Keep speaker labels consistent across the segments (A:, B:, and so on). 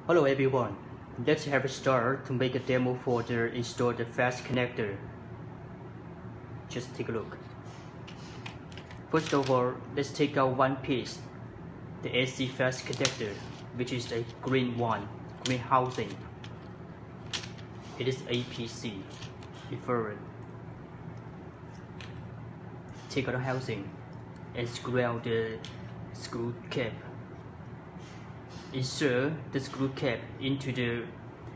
A: Hello everyone, let's have a start to make a demo for the install the fast connector. Just take a look. First of all, let's take out one piece, the AC fast connector, which is the green one, green housing. It is APC referred. Take out the housing and screw out the screw cap. Insert the screw cap into the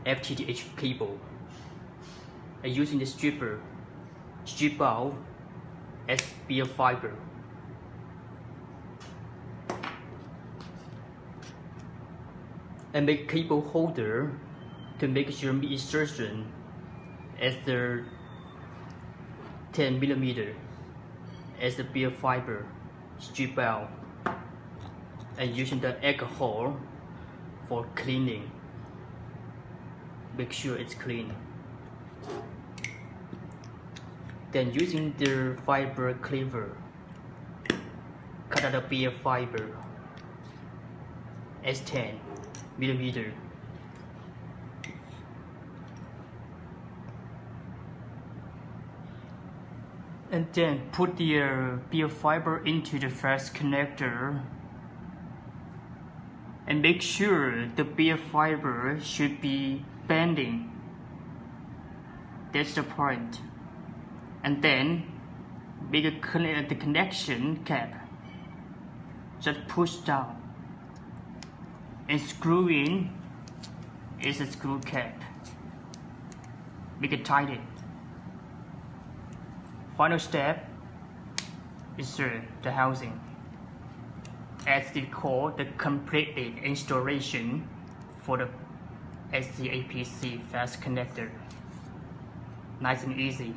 A: FTTH cable and using the stripper, strip out as bare fiber. And make cable holder to make sure insertion as the 10mm as the bare fiber. Strip out and using the alcohol for cleaning. Make sure it's clean. Then using the fiber cleaver, cut out the bare fiber as 10mm. And then put the bare fiber into the fast connector and make sure the bare fiber should be bending. That's the point. And then make the connection cap. Just push down and screw in is a screw cap. Make it tighten. Final step, insert the housing. As they call the completed installation for the SCAPC fast connector. Nice and easy.